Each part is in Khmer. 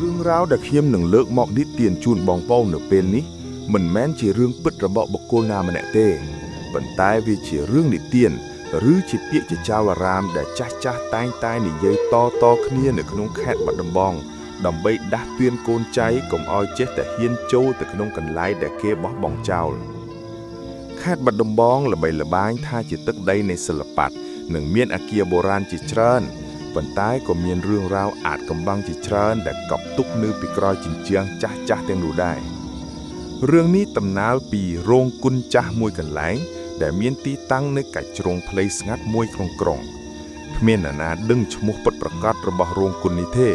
រឿងរ៉ាវដែលខ្ញុំនឹងលើកមកនេះទានជូនបងប្អូននៅពេលនេះមិនមែនជារឿងពិតរបស់បុគ្គលណាម្នាក់ទេប៉ុន្តែវាជារឿងនិទានឬជាពាក្យចចាវអារាមដែលចាស់តែងតែនិយាយតគ្នានៅក្នុងខេត្តបាត់ដំបងដើម្បីដាស់តឿនកូនចៅកុំឲ្យចេះតែហ៊ានចូលទៅក្នុងកន្លែងដែលគេបោះបង់ចោលខេត្តបាត់ដំបងល្បីល្បាញថាជាទឹកដីនៃសិល្បៈនិងមានអគារបុរាណជាច្រើនប៉ុន្តែក៏មានរឿងរ៉ាវអាថ៌កំបាំងជាច្រើនដែលកប់ទុកនៅពីក្រោយជញ្ជាំងចាស់ទាំងនោះដែររឿងនេះតំណាលពីរោងគុនចាស់មួយកន្លែងដែលមានទីតាំងនៅកាច់ជ្រុងផ្លូវស្ងាត់មួយក្នុងក្រុងគ្មាននរណាដឹងឈ្មោះពិតប្រាកដរបស់រោងគុននេះទេ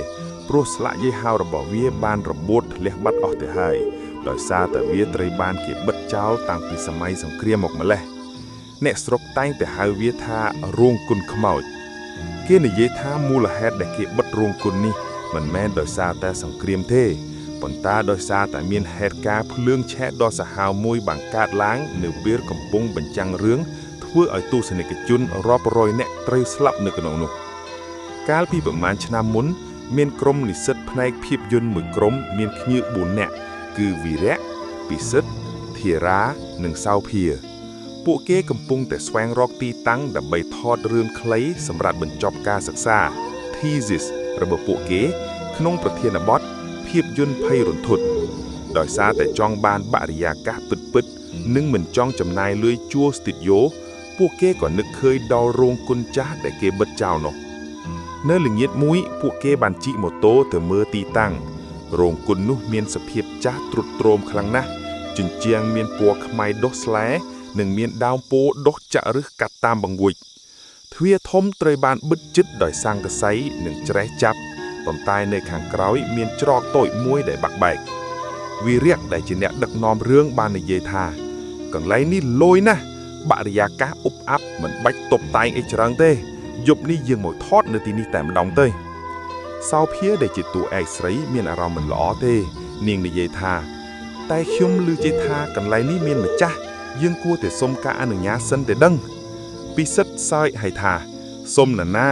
ព្រោះស្លាកយីហោរបស់វាបានរបូតធ្លះបាត់អស់ទៅហើយដោយសារតែវាត្រូវបានគេបិទចោលតាំងពីសម័យសង្គ្រាមមកម្លេះអ្នកស្រុកតែងតែហៅវាថារោងគុនខ្មោចគេនិយាយថាមូលហេតុដែលគេបិទរោងគុននេះមិនមែនដោយសារតែសង្គ្រាមទេប៉ុន្តែដោយសារតែមានហេតុការណ៍ភ្លើងឆេះដ៏សាហាវមួយបានកើតឡើងនៅពេលកំពុងបញ្ចាំងរឿងធ្វើឲ្យទស្សនិកជនរាប់រយនាក់ត្រូវស្លាប់នៅក្នុងនោះកាលពីប្រមាណឆ្នាំមុនមានក្រុមនិស្សិតផ្នែកភាពយន្តមួយក្រុមមានភ្ញៀវ4នាក់គឺវីរៈពិសិដ្ឋធារានិងសោភាពួកគេកំពុងតែស្វែងរកទីតាំងដើម្បីថតរឿងខ្លីសម្រាប់បញ្ចប់ការសិក្សា thesis របស់ពួកគេក្នុងប្រធានបទភាពយន្តភ័យរន្ធត់ដោយសារតែចង់បានបរិយាកាសពិតនិងមិនចង់ចំណាយលុយជួលស្ទូឌីយោពួកគេក៏នឹកឃើញដល់រោងគុនចាស់ដែលគេបិទចោលនោះនៅល្ងាចមួយពួកគេបានជិះម៉ូតូទៅមើលទីតាំងរោងគុននោះមានសភាពចាស់ទ្រុឌទ្រោមខ្លាំងណាស់ជញ្ជាំងមានពណ៌ខ្មៅដុះស្លែនិងមានដើមពោធិ៍ដុះចាក់ឫសកាត់តាមបង្អួចទ្វារធំត្រូវបានបិទជិតដោយស័ង្កសីនិងច្រេះចាប់ប៉ុន្តែនៅខាងក្រោយមានច្រកតូចមួយដែលបាក់បែកវីរៈដែលជាអ្នកដឹកនាំរឿងបាននិយាយថាកន្លែងនេះលយណាស់បរិយាកាសអ៊ុបអាប់មិនបាច់តុបតែងអីច្រើនទេយប់នេះយើងមកថតនៅទីនេះតែម្ដងទៅសោភាដែលជាតួឯកស្រីមានអារម្មណ៍មិនល្អទេនាងនិយាយថាតែខ្ញុំឮជិះថាកន្លែងនេះមានម្ចាស់យើងគួរតែសុំការអនុញ្ញាតសិនទៅដឹងពិសិដ្ឋសើចឲ្យថាសុំណា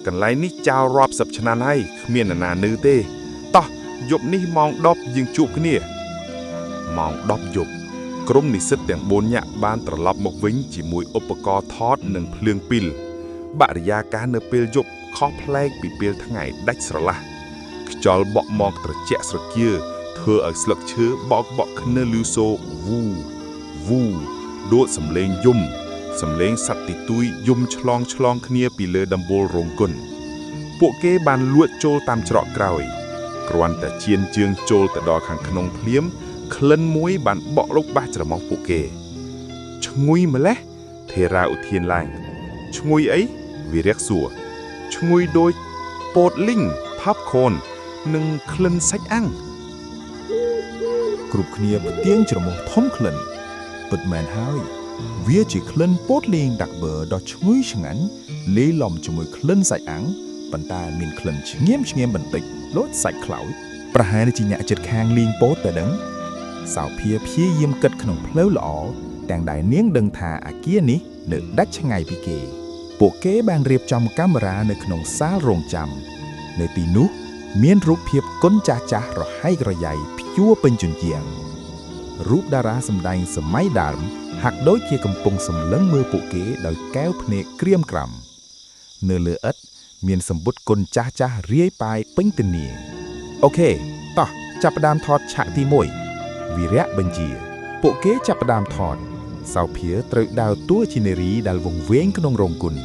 កន្លែងនេះចោលរាប់សិបឆ្នាំហើយគ្មាននរណានៅទេតោះយប់នេះម៉ោង10យើងជួបគ្នាម៉ោង10យប់ក្រុមនិស្សិតទាំង4នាក់បានត្រឡប់មកវិញជាមួយឧបករណ៍ថតនិងភ្លើងពីលបរិយាកាសនៅពេលយប់ខុសប្លែកពីពេលថ្ងៃដាច់ស្រឡះខ្យល់បក់មកត្រជាក់ស្រគាលធ្វើឲ្យស្លឹកឈើបោកគ្នាលឺសូរវូដួលសំឡេងយំសំឡេងសត្វទីទួយយំឆ្លងគ្នាពីលើដំបូលរោងគុនពួកគេបានលួចចូលតាមច្រកក្រោយគ្រាន់តែជៀនជើងចូលទៅដល់ខាងក្នុងភ្លាមក្លិនមួយបានបក់លោកបាសច្រមុះពួកគេឈ្ងុយម្លេះធេរាឧធានឡើងឈ្ងុយអីវីរៈសួរឈ្ងុយដូចពោតលីង popcorn និងក្លិនសាច់អាំងគ្រប់គ្នាផ្ទៀងច្រមុះធំក្លិនពិតមែនហើយវាជាក្លិនពោតលីងដាក់បឺដ៏ឈ្ងុយឆ្ងាញ់លាយឡំជាមួយក្លិនសាច់អាំងប៉ុន្តែមានក្លិនឆ្ងៀមបន្តិចដូចសាច់ខ្លោចប្រហែលជាអ្នកចិត្តខាងលីងពោតតែដឹងសោភាព្យាយាមគិតក្នុងផ្លូវល្អទាំងដែលនាងដឹងថាអាគារនេះនៅដាច់ឆ្ងាយពីគេពួកគេបានរៀបចំកាមេរ៉ានៅក្នុងសាលរងចាំនៅទីនោះមានរូបភាពគុនចាស់រហែករយ៉ៃព្យួរពេញជញ្ជាំងរូបតារាសម្ដែងសម័យដើមហាក់ដូចជាកំពុងសម្លឹងមើលពួកគេដោយកែវភ្នែកក្រៀមក្រំនៅលើឥដ្ឋមានសម្ពុតគុនចាស់រាយប៉ាយពេញទនីអូខេតោះចាប់ផ្ដើមថតឆាកទី1វីរៈបញ្ជាពួកគេចាប់ផ្ដើមថតសោភាត្រូវដើរតួជានារីដែលវង្វេងក្នុងរោងគុន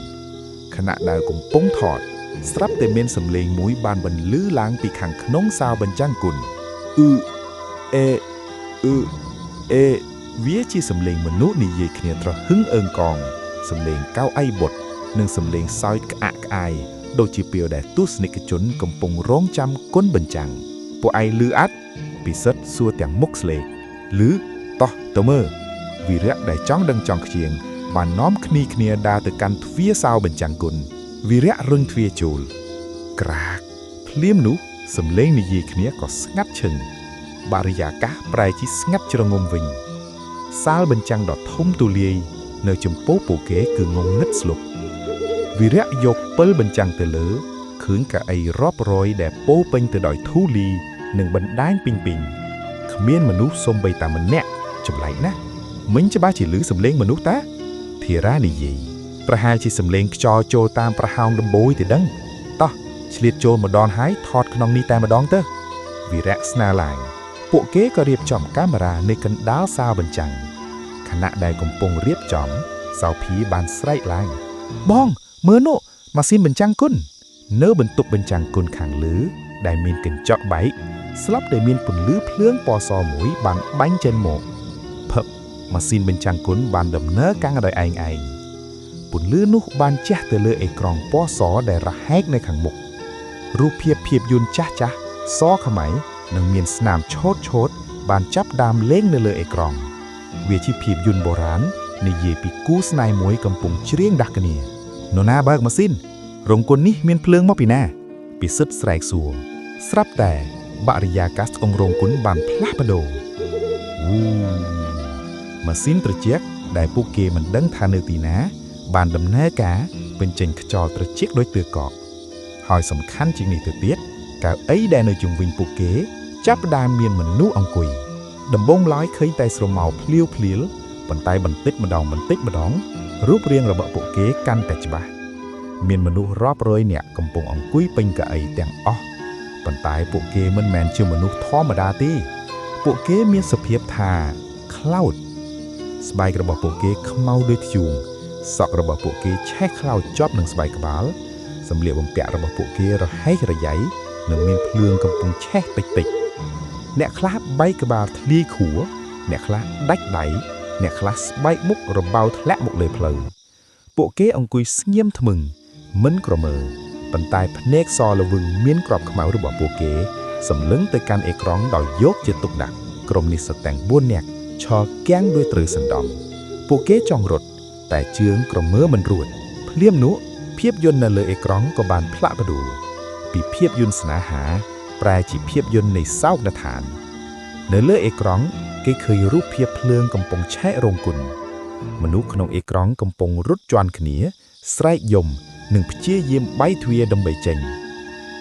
ខណៈដែលកំពុងថតស្រាប់តែមានសំឡេងមួយបានបន្លឺឡើងពីខាងក្នុងសាលបញ្ចាំងគុនវាជាសំឡេងមនុស្សនិយាយគ្នាត្រហឹងអើងកងសំឡេងកៅអីបុតនិងសំឡេងសើចក្អាក់ក្អាយដូចជាពេលដែលទស្សនិកជនកំពុងរងចាំគុនបញ្ចាំងពួកឯងលឺអត់ពិសិដ្ឋសួរទាំងមុខស្លេកលឺតោះទៅមើលវីរៈដែលចង់ដឹងចង់ខ្ជាងបាននាំគ្នាដើរទៅកាន់ទ្វារសាលបញ្ចាំងគុនវីរៈរឹងទ្វារចូលក្រាកភ្លាមនោះសំឡេងនិយាយគ្នាក៏ស្ងាត់ឈឹងបរិយាកាសប្រែជាស្ងាត់ជ្រងំវិញសាលបញ្ចាំងដ៏ធំទូលាយនៅចំពោះពួកគេគឺងងឹតស្លុបវីរៈយកពិលបញ្ចាំងទៅលើឃើញកៅអីរាប់រយដែលពោពេញទៅដោយធូលី នឹងបណ្ដាញពីងគ្មានមនុស្សសូម្បីតែម្នាក់ចម្លែកណាស់មិញច្បាស់ជាឮសំឡេងមនុស្សតាធីរ៉ានិយាយប្រហែលជាសំឡេងខ្យល់ចូលតាមប្រហោងដំបូយទៅដឹងតោះឆ្លៀតចូលម្ដងហើយថតក្នុងនេះតែម្ដងទៅវីរៈស្នើឡើងពួកគេក៏រៀបចំកាមេរ៉ានៅកណ្ដាលសាលបញ្ចាំងខណៈដែលកំពុងរៀបចំសោភីបានស្រែកឡើងបងមើលនោះម៉ាស៊ីនបញ្ចាំងគុណនៅបន្ទប់បញ្ចាំងគុណខាងលើដែលមានកញ្ចក់បែកស្លាប់តែមានពន្លឺភ្លើងពណ៌សមួយបានបាញ់ចេញមកភឹបម៉ាស៊ីនបញ្ចាំងគុណបានដំណើរការដោយឯងពន្លឺនោះបានជះទៅលើអេក្រង់ពណ៌សដែលរហែកនៅខាងមុខរូបភាពយន្តចាស់សខ្មៅនិងមានស្នាមឆោតបានចាប់ដើមលេងនៅលើអេក្រង់វាជាភាពយន្តបុរាណនិយាយពីគូស្នេហ៍មួយកំពុងច្រៀងដាស់គ្នានរណាបើកម៉ាស៊ីនរោងគុននេះមានភ្លើងមកពីណាពិសិដ្ឋស្រែកសួរស្រាប់តែបរិយាកាសក្នុងរោងគុនបានផ្លាស់ប្ដូរម៉ាស៊ីនត្រជាក់ដែលពួកគេមិនដឹងថានៅទីណាបានដំណើរការបញ្ចេញខ្យល់ត្រជាក់ដូចទើកកហើយសំខាន់ជាងនេះទៅទៀតកៅអីដែលនៅជុំវិញពួកគេចាប់ផ្ដើមមានមនុស្សអង្គុយដំបូងឡើយឃើញតែស្រមោលភ្លាវប៉ុន្តែបន្តិចម្ដងរូបរាងរបស់ពួកគេកាន់តែច្បាស់មានមនុស្សរាប់រយនាក់កំពុងអង្គុយពេញកៅអីទាំងអស់ប៉ុន្តែពួកគេមិនមែនជាមនុស្សធម្មតាទេពួកគេមានសភាពថាខ្លោចស្បែករបស់ពួកគេខ្មៅដូចធ្យូងសក់របស់ពួកគេឆេះខ្លោចជាប់នឹងស្បែកក្បាលសម្លៀកបំពាក់របស់ពួកគេរហែករយ៉ៃនិងមានភ្លើងកំពុងឆេះតិចអ្នកខ្លះបែកក្បាលធ្លាយខួរអ្នកខ្លះដាច់ដៃអ្នកខ្លះស្បែកមុខរបៅធ្លាក់មកលើផ្លូវពួកគេអង្គុយស្ងៀមធ្មឹងមិនក្រមើប៉ុន្តែភ្នែកសល្វឹងមានក្របខ្មៅរបស់ពួកគេសម្លឹងទៅកាន់អេក្រង់ដោយយកចិត្តទុកដាក់ក្រុមនិស្សិតទាំង4នាក់ឈរគាំងដោយត្រូវសណ្ដំពួកគេចង់រត់តែជើងក្រមើមិនរួចភ្លាមនោះភាពយន្តនៅលើអេក្រង់ក៏បានផ្លាក់ប្ដូរពីភាពយន្តស្នេហាប្រែជាភាពយន្តនៃសោកនាដដ្ឋាននៅលើអេក្រង់គេឃើញរូបភាពភ្លើងកំពុងឆែករោងគុនមនុស្សក្នុងអេក្រង់កំពុងរត់ជាន់គ្នាស្រែកយំនិងព្យាយាមបែកទ្វារដើម្បីចេញ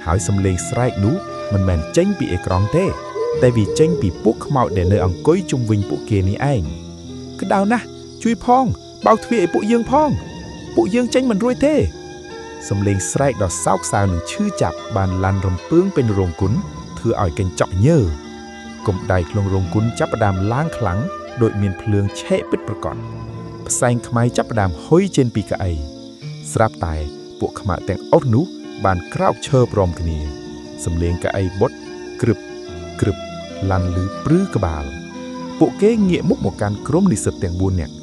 ហើយសំឡេងស្រែកនោះមិនមែនចេញពីអេក្រង់ទេតែវាចេញពីពួកខ្មោចដែលនៅអង្គុយជុំវិញពួកគេនេះឯងក្តៅណាស់ជួយផងបើកទ្វារឲ្យពួកយើងផងពួកយើងចេញមិនរួចទេសំឡេងស្រែកដ៏សោកសៅនិងឈឺចាប់បានឡាន់រំពើងពេញរោងគុនធ្វើឲ្យកញ្ចក់ញើកម្ដៅក្នុងរោងគុនចាប់ផ្ដើមឡើងខ្លាំងដោយមានភ្លើងឆេកពិតប្រាកដផ្សែងខ្មៅចាប់ផ្ដើមហុយចេញពីកៅអីស្រាប់តែពួកខ្មៅទាំងអស់នោះបានក្រោកឈើព្រមគ្នាសំឡេងកៅអីបុតក្រឹបឡាន់ឮព្រឺក្បាលពួកគេងាកមុខមកកាន់ក្រុមនិស្សិតទាំង4នាក់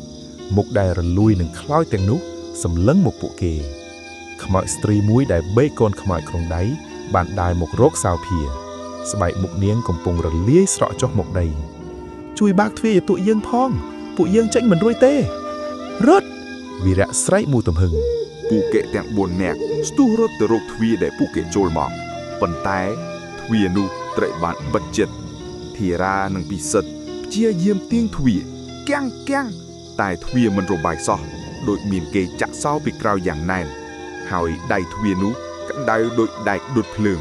មុខដែលរលួយនឹងខ្លោចទាំងនោះសម្លឹងមកពួកគេខ្មោចស្ត្រីមួយដែលបេកកូនខ្មោចក្នុងដៃបានដើរមករកសោភាស្បែកមុខនាងកំពុងរលាយស្រក់ចុះមកដីជួយបើកទ្វារឲ្យពួកយើងផងពួកយើងចេញមិនរួចទេរត់វីរៈស្រែកមួយទំហឹងពួកគេទាំង4នាក់ស្ទុះរត់ទៅរកទ្វារដែលពួកគេចូលមកប៉ុន្តែទ្វារនោះត្រូវបានបិទជិតធីរ៉ានិងពិសិដ្ឋព្យាយាមទាញទ្វារគាំងតែទ្វារមិនរបាយសោះដូចមានគេចាក់សោពីក្រៅយ៉ាងណែនហើយដៃទ្វារនោះក្តៅដូចដែកដុតភ្លើង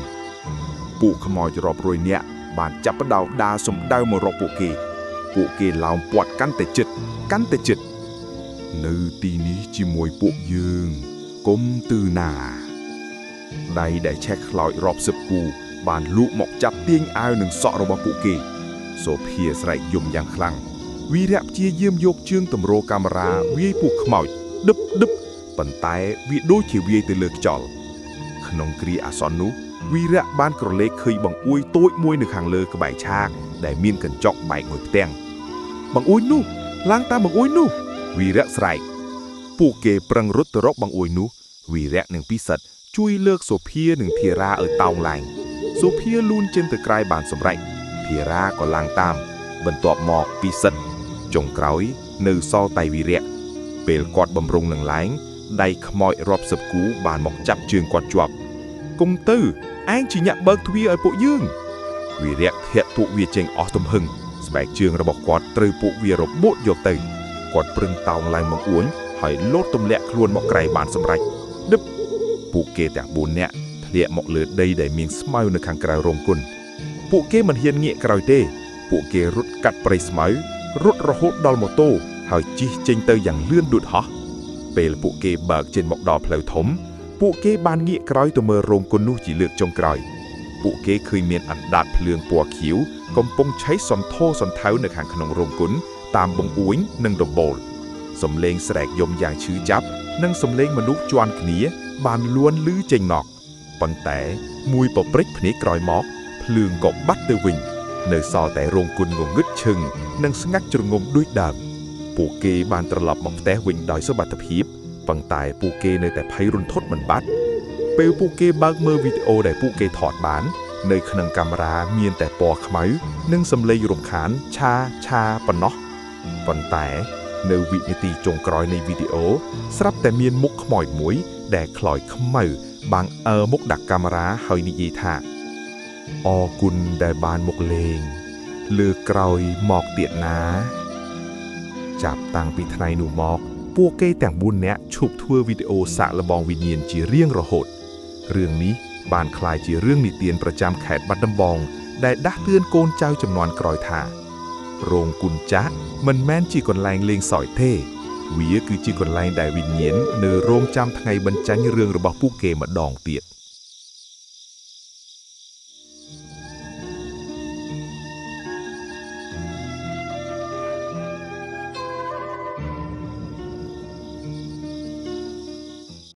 ពួកខ្មោចរាប់រយនាក់បានចាប់ផ្ដើមដើរសំដៅមករកពួកគេឡោមព័ទ្ធកាន់តែជិតនៅទីនេះជាមួយពួកយើងកុំទឺណាដៃដែលឆេះខ្លោចរាប់សិបគូបានលូកមកចាប់ទាញអាវនិងសក់របស់ពួកគេសូភាស្រែកយំយ៉ាងខ្លាំងវីរៈព្យាយាមយកជើងទម្រកាមេរ៉ាវាយពួកខ្មោចដឹបប៉ុន្តែវាដូចជាវាយទៅលើខ្យល់ក្នុងគ្រាអាសន្ននោះវីរៈបានក្រឡេកឃើញបង្អួយតូចមួយនៅខាងលើក្បែរឆាកដែលមានកញ្ចក់បែកមួយផ្ទាំងបង្អួយនោះឡើងតាមបង្អួយនោះវីរៈស្រែកពួកគេប្រឹងរត់ទៅរកបង្អួយនោះវីរៈនិងពិសិដ្ឋជួយលើកសូភានិងធីរ៉ាឲ្យតោងឡើងសូភាលូនចេញទៅក្រៅបានសម្រេចធីរ៉ាក៏ឡើងតាមបន្ទាប់មកពិសិដ្ឋចុងក្រោយនៅសល់តែវីរៈពេលគាត់បំរុងនឹងឡើងដៃខ្មោចរាប់សិបគូបានមកចាប់ជើងគាត់ជាប់គុំទៅឯងជាញាក់បើកទ្វារឲ្យពួកយើងវីរៈធាក់ពួកវាចេញអស់ទំហឹងស្បែកជើងរបស់គាត់ត្រូវពួកវារបូតយកទៅគាត់ប្រឹងតោងឡើងបង្អួនហើយលោតទម្លាក់ខ្លួនមកក្រៅបានសម្រេចដឹបពួកគេទាំង4នាក់ធ្លាក់មកលើដីដែលមានស្មៅនៅខាងក្រៅរោងគុនព ពួកគេមិនហ៊ានងាកក្រោយទេពួកគេរត់កាត់ព្រៃស្មៅរត់រហូតដល់ម៉ូតូហើយជិះចេញទៅយ៉ាងលឿនដួចហោះពេលពួកគេបើកចេញមកដល់ផ្លូវធំពួកគេបានងាកក្រោយទៅមើលរោងគុននោះជាលើកចុងក្រោយពួកគេឃើញមានអណ្ដាតភ្លើងពណ៌ខៀវកំពុងឆេះសន្ធោសន្ធៅនៅខាងក្នុងរោងគុនតាមបង្អួញនិងដំបូលសំឡេងស្រែកយំយ៉ាងឈឺចាប់និងសំឡេងមនុស្សជាន់គ្នាបានលួនឮចេញមកប៉ុន្តែមួយពព្រិចភ្នែកក្រោយមកភ្លើងក៏បាត់ទៅវិញនៅសល់តែរោងគុនងងឹតឈឹងនិងស្ងាត់ជ្រងំដូចដើមពួកគេបានត្រឡប់មកផ្ទះវិញដោយសុវត្ថិភាពប៉ុន្តែពួកគេនៅតែភ័យរន្ធត់មិនបាត់ពេលពួកគេបើកមើលវីដេអូដែលពួកគេថតបាននៅក្នុងកាមេរ៉ាមានតែពណ៌ខ្មៅនិងសំឡេងរំខានឆាប៉ុណ្ណោះប៉ុន្តែនៅវិនាទីចុងក្រោយនៃវីដេអូស្រាប់តែមានមុខខ្មោចមួយដែលខ្លោចខ្មៅបាំងមុខដាក់កាមេរ៉ាហើយនិយាយថាអរគុណដែលបានមកលេងលើក្រោយមកទៀតណាចាប់តាំងពីថ្ងៃនោះមកពួកគេទាំង4នាក់ឈប់ធ្វើវីដេអូសាកល្បងវិញ្ញាណជារៀងរហូតរឿងនេះបានក្លាយជារឿងនិទានប្រចាំខេត្តបាត់ដំបងដែលដាស់តឿនកូនចៅជំនាន់ក្រោយថារោងគុនចាស់មិនមែនជាកន្លែងលេងសើចទេវាគឺជាកន្លែងដែលវិញ្ញាណនៅរងចាំថ្ងៃបញ្ចាញរឿងរបស់ពួកគេម្ដងទៀត